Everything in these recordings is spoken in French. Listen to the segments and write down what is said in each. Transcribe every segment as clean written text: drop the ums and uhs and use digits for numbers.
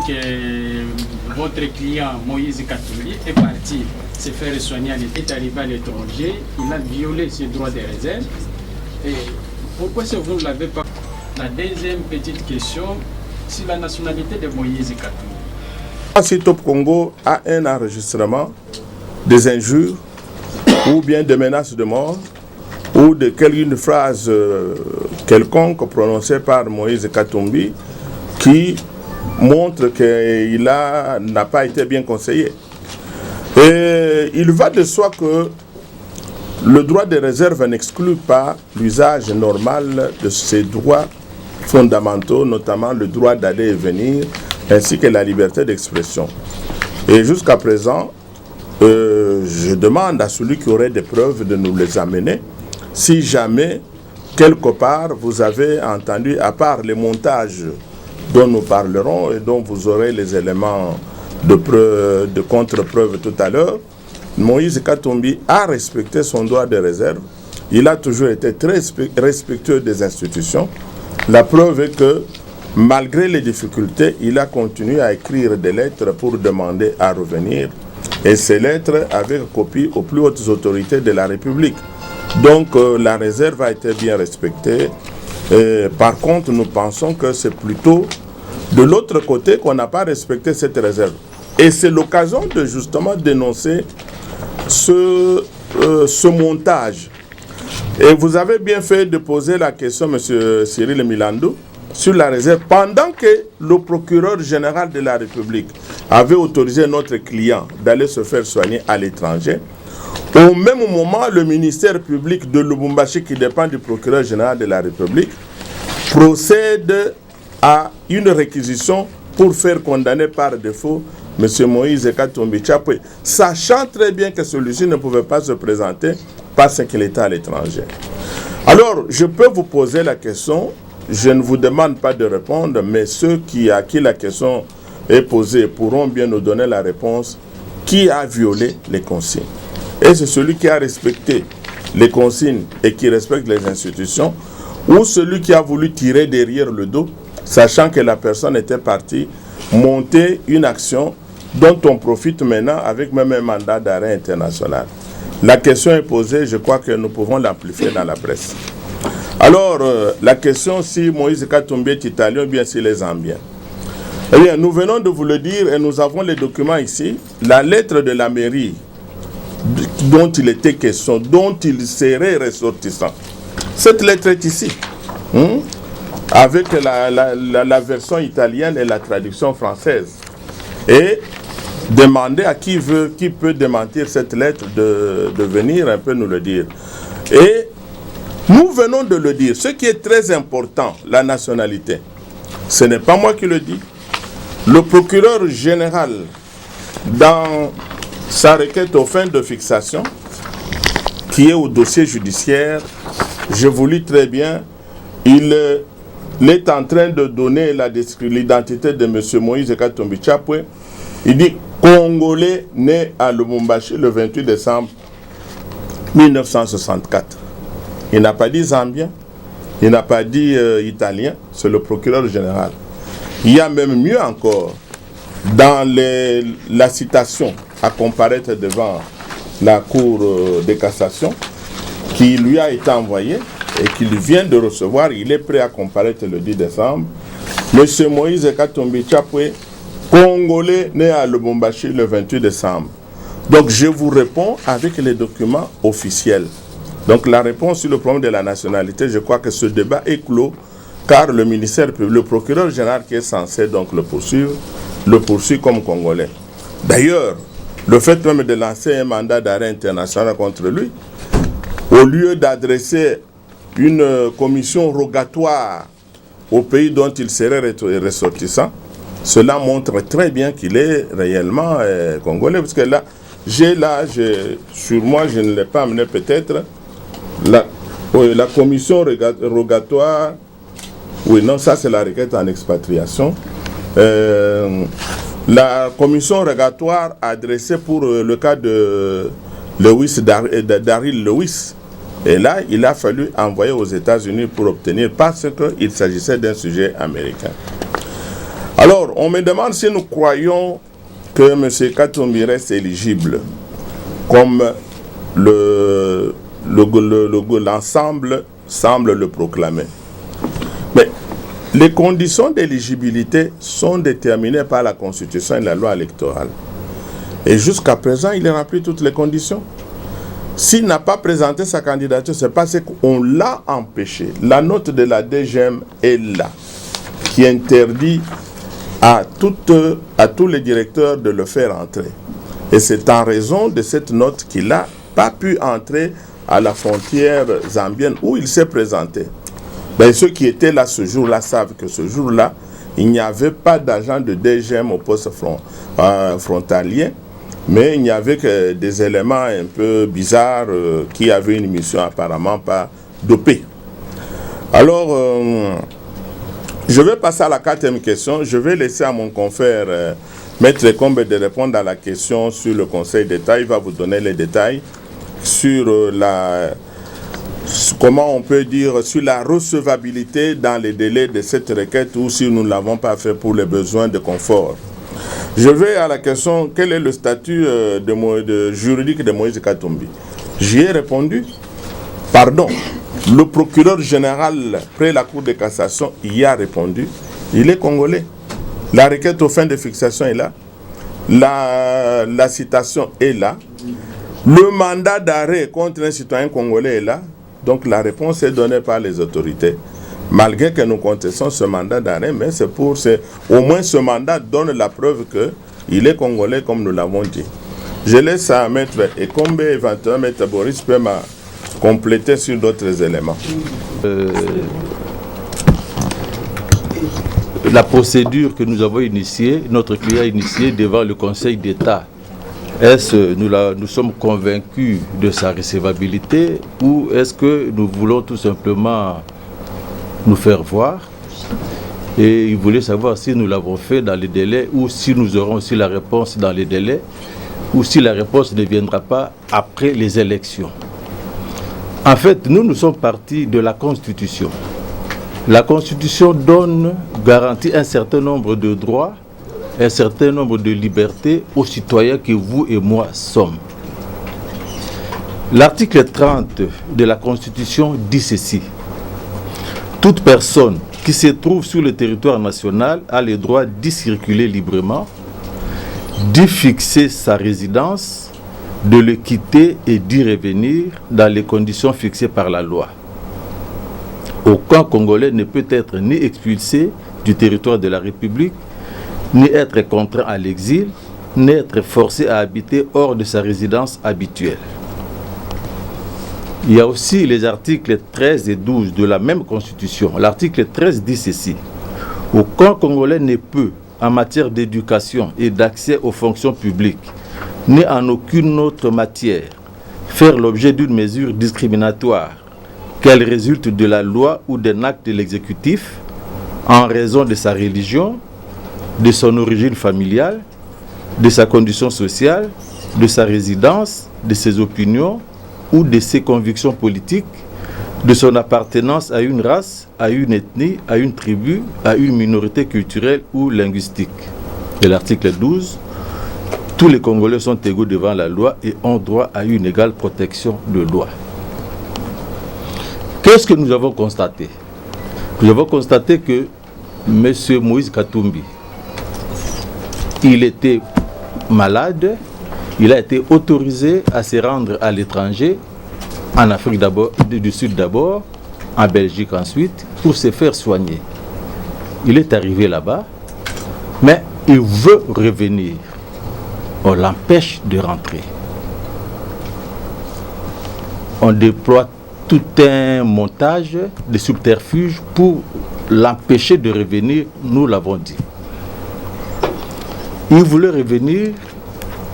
que votre client Moïse Katumbi est parti se faire soigner, est arrivé à l'étranger, il a violé ses droits de réserve. Et pourquoi est-ce que vous ne l'avez pas? La deuxième petite question, c'est la nationalité de Moïse Katumbi. Si Top Congo a un enregistrement des injures ou bien des menaces de mort ou de une phrase quelconque prononcée par Moïse Katumbi qui montre qu'il n'a pas été bien conseillé. Et il va de soi que le droit de réserve n'exclut pas l'usage normal de ces droits fondamentaux, notamment le droit d'aller et venir, ainsi que la liberté d'expression. Et jusqu'à présent, je demande à celui qui aurait des preuves de nous les amener, si jamais, quelque part, vous avez entendu, à part les montages dont nous parlerons et dont vous aurez les éléments de contre-preuve tout à l'heure, Moïse Katumbi a respecté son droit de réserve. Il a toujours été très respectueux des institutions. La preuve est que, malgré les difficultés, il a continué à écrire des lettres pour demander à revenir. Et ces lettres avaient copie aux plus hautes autorités de la République. Donc la réserve a été bien respectée. Par contre, nous pensons que c'est plutôt de l'autre côté qu'on n'a pas respecté cette réserve. Et c'est l'occasion de justement dénoncer ce montage. Et vous avez bien fait de poser la question, M. Cyril Milandou, sur la réserve, pendant que le procureur général de la République avait autorisé notre client d'aller se faire soigner à l'étranger. Au même moment, le ministère public de Lubumbashi, qui dépend du procureur général de la République, procède à une réquisition pour faire condamner par défaut M. Moïse Katumbi Chapwe, sachant très bien que celui-ci ne pouvait pas se présenter parce qu'il était à l'étranger. Alors, je peux vous poser la question, je ne vous demande pas de répondre, mais ceux à qui la question est posée pourront bien nous donner la réponse. Qui a violé les consignes? Et c'est celui qui a respecté les consignes et qui respecte les institutions, ou celui qui a voulu tirer derrière le dos, sachant que la personne était partie monter une action dont on profite maintenant avec même un mandat d'arrêt international. La question est posée, je crois que nous pouvons l'amplifier dans la presse. Alors, la question si Moïse Katumbi est italien ou bien s'il est zambien. Eh bien, nous venons de vous le dire et nous avons les documents ici. La lettre de la mairie dont il était question, dont il serait ressortissant. Cette lettre est ici, avec la version italienne et la traduction française. Et demander à qui peut démentir cette lettre de venir un peu nous le dire. Et nous venons de le dire. Ce qui est très important, la nationalité, ce n'est pas moi qui le dis. Le procureur général, dans sa requête aux fins de fixation, qui est au dossier judiciaire, je vous lis très bien, il est en train de donner l'identité de M. Moïse Katumbi Chapwe. Il dit Congolais né à Lubumbashi le 28 décembre 1964. Il n'a pas dit Zambien, il n'a pas dit Italien, c'est le procureur général. Il y a même mieux encore, dans la citation à comparaître devant la Cour de cassation, qui lui a été envoyée et qu'il vient de recevoir, il est prêt à comparaître le 10 décembre. M. Moïse Katumbi Chapwe, Congolais né à Lubumbashi le 28 décembre. Donc je vous réponds avec les documents officiels. Donc la réponse sur le problème de la nationalité, je crois que ce débat est clos, car le ministère public, le procureur général qui est censé donc le poursuit comme Congolais. D'ailleurs, le fait même de lancer un mandat d'arrêt international contre lui, au lieu d'adresser une commission rogatoire au pays dont il serait ressortissant, cela montre très bien qu'il est réellement congolais. Parce que là, sur moi, je ne l'ai pas amené peut-être, la commission rogatoire, oui, non, ça c'est la requête en expatriation. La commission rogatoire adressée pour le cas de Daryl Lewis. Et là, il a fallu envoyer aux États-Unis pour obtenir, parce qu'il s'agissait d'un sujet américain. Alors, on me demande si nous croyons que M. Katumbi reste éligible, comme l'ensemble semble le proclamer. Mais les conditions d'éligibilité sont déterminées par la Constitution et la loi électorale. Et jusqu'à présent, il remplit toutes les conditions. S'il n'a pas présenté sa candidature, c'est parce qu'on l'a empêché. La note de la DGM est là, qui interdit à tous les directeurs de le faire entrer. Et c'est en raison de cette note qu'il n'a pas pu entrer à la frontière zambienne où il s'est présenté. Ben, ceux qui étaient là ce jour-là savent que ce jour-là, il n'y avait pas d'agent de DGM au poste frontalier, mais il n'y avait que des éléments un peu bizarres qui avaient une mission apparemment pas dopée. Alors, je vais passer à la 4e question. Je vais laisser à mon confrère Maître Combe de répondre à la question sur le Conseil d'État. Il va vous donner les détails sur comment on peut dire, sur la recevabilité dans les délais de cette requête ou si nous ne l'avons pas fait pour les besoins de confort. Je vais à la question, quel est le statut juridique de Moïse Katumbi? J'y ai répondu. Pardon, le procureur général près la Cour de cassation y a répondu. Il est congolais. La requête aux fins de fixation est là. La citation est là. Le mandat d'arrêt contre un citoyen congolais est là. Donc la réponse est donnée par les autorités. Malgré que nous contestons ce mandat d'arrêt, mais au moins ce mandat donne la preuve qu'il est congolais comme nous l'avons dit. Je laisse à Maître Ekombe, éventuellement Maître Boris peut compléter sur d'autres éléments. La procédure que nous avons initiée, notre client a initiée devant le Conseil d'État, est-ce que nous sommes convaincus de sa recevabilité ou est-ce que nous voulons tout simplement nous faire voir? Et il voulait savoir si nous l'avons fait dans les délais ou si nous aurons aussi la réponse dans les délais ou si la réponse ne viendra pas après les élections. En fait, nous sommes partis de la Constitution. La Constitution garantit un certain nombre de droits, un certain nombre de libertés aux citoyens que vous et moi sommes. L'article 30 de la Constitution dit ceci. Toute personne qui se trouve sur le territoire national a le droit d'y circuler librement, d'y fixer sa résidence, de le quitter et d'y revenir dans les conditions fixées par la loi. Aucun Congolais ne peut être ni expulsé du territoire de la République, ni être contraint à l'exil, ni être forcé à habiter hors de sa résidence habituelle. Il y a aussi les articles 13 et 12 de la même Constitution. L'article 13 dit ceci. Aucun Congolais ne peut, en matière d'éducation et d'accès aux fonctions publiques, ni en aucune autre matière, faire l'objet d'une mesure discriminatoire, qu'elle résulte de la loi ou d'un acte de l'exécutif, en raison de sa religion, de son origine familiale, de sa condition sociale, de sa résidence, de ses opinions ou de ses convictions politiques, de son appartenance à une race, à une ethnie, à une tribu, à une minorité culturelle ou linguistique. Et l'article 12, tous les Congolais sont égaux devant la loi et ont droit à une égale protection de loi. Qu'est-ce que nous avons constaté? Nous avons constaté que M. Moïse Katumbi, il était malade, il a été autorisé à se rendre à l'étranger, en Afrique du Sud d'abord, en Belgique ensuite, pour se faire soigner. Il est arrivé là-bas, mais il veut revenir. On l'empêche de rentrer. On déploie tout un montage de subterfuges pour l'empêcher de revenir, nous l'avons dit. Il voulait revenir,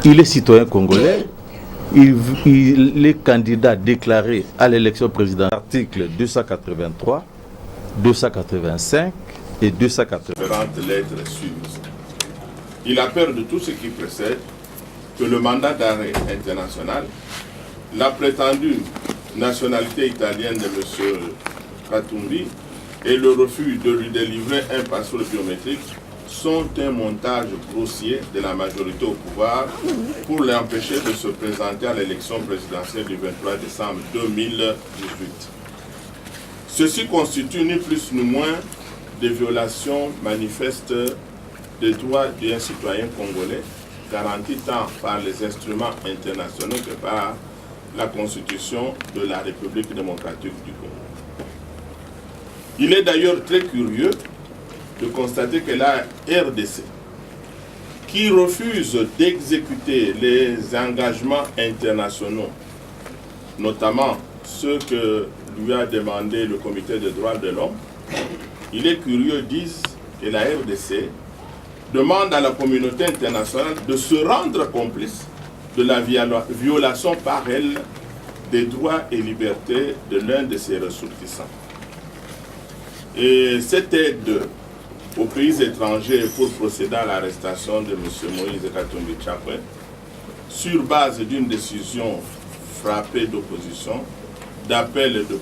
il est citoyen congolais, il est candidat déclaré à l'élection présidentielle. Article 283, 285 et 280. Lettres suivent. Il a peur de tout ce qui précède, que le mandat d'arrêt international, la prétendue nationalité italienne de M. Katumbi et le refus de lui délivrer un passeport biométrique sont un montage grossier de la majorité au pouvoir pour l'empêcher de se présenter à l'élection présidentielle du 23 décembre 2018. Ceci constitue ni plus ni moins des violations manifestes des droits d'un citoyen congolais, garantis tant par les instruments internationaux que par la Constitution de la République démocratique du Congo. Il est d'ailleurs très curieux de constater que la RDC, qui refuse d'exécuter les engagements internationaux, notamment ceux que lui a demandé le Comité des droits de l'homme, il est curieux, disent que la RDC demande à la communauté internationale de se rendre complice de la violation par elle des droits et libertés de l'un de ses ressortissants. Et cette aide aux pays étrangers pour procéder à l'arrestation de M. Moïse Katumbi Chapwe, sur base d'une décision frappée d'opposition, d'appel de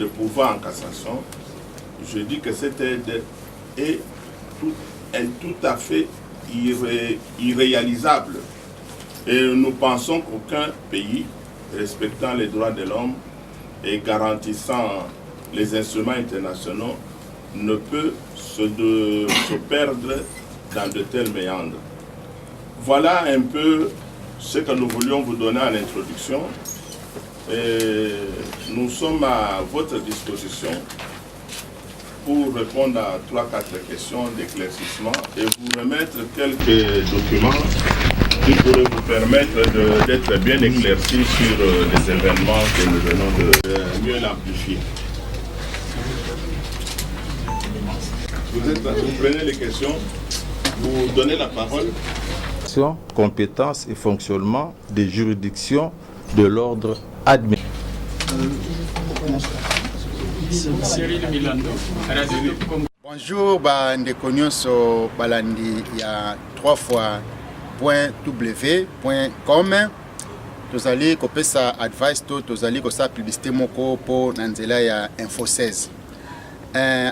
pourvoi en cassation, je dis que cette aide est tout à fait irréalisable. Et nous pensons qu'aucun pays respectant les droits de l'homme et garantissant les instruments internationaux ne peut se perdre dans de tels méandres. Voilà un peu ce que nous voulions vous donner en introduction. Et nous sommes à votre disposition pour répondre à 3-4 questions d'éclaircissement et vous remettre quelques documents qui pourraient vous permettre d'être bien éclaircis sur les événements que nous venons de mieux l'amplifier. Vous prenez les questions, vous donnez la parole. Compétences et fonctionnement des juridictions de l'ordre administratif. Bonjour, ndeko nyonso balandi ya 3fois.w.com. Tozali kopesa advice to tozali kosa publicité moko po na nzela ya Info 16.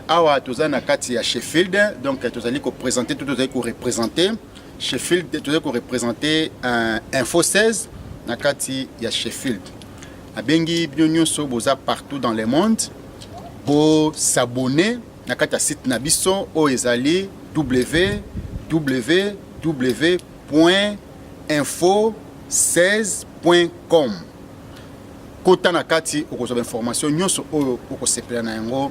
Awa tozali na kati ya Sheffield, donc tozali ko présenter tout tozali ko représenter Sheffield, tozali ko représenter Info 16 na kati ya Sheffield. Abengi bino nyonso boza partout dans le monde. Pour s'abonner na kati ya site na biso o ezali www.info16.com. Kota na kati okozwa information nyonso oyo okosepela na yango.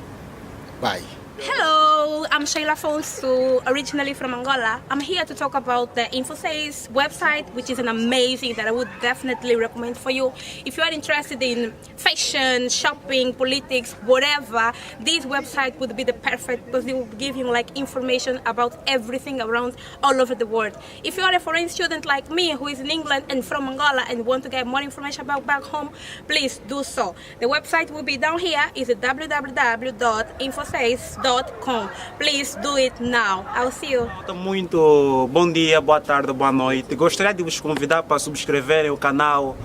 Bye. Hello, I'm Sheila Fonsu, originally from Angola. I'm here to talk about the Info6 website, which is an amazing that I would definitely recommend for you. If you are interested in fashion, shopping, politics, whatever, this website would be the perfect because it will give you like information about everything around all over the world. If you are a foreign student like me who is in England and from Angola and want to get more information about back home, please do so. The website will be down here. It's www.info6.com. Please do it now. I'll see you. Muito bom dia, boa tarde, boa noite. Gostaria de vos convidar para subscreverem o canal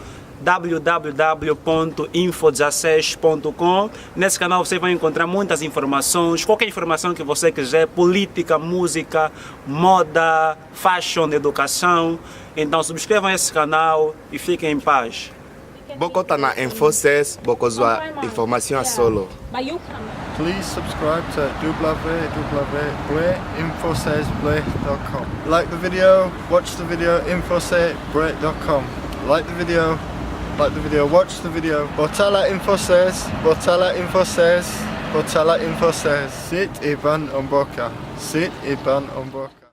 www.info16.com. Nesse canal você vai encontrar muitas informações, qualquer informação que você quiser, política, música, moda, fashion, educação. Então subscrevam esse canal e fiquem em paz. Bokota na Info6, bokozwa information solo. Please subscribe to www.info16.com. Like the video, watch the video, info16.com. Like the video, watch the video. Botala Info16, Botala Info16, Botala Info16. Sit Iban Omboka. Sit Iban Omboka.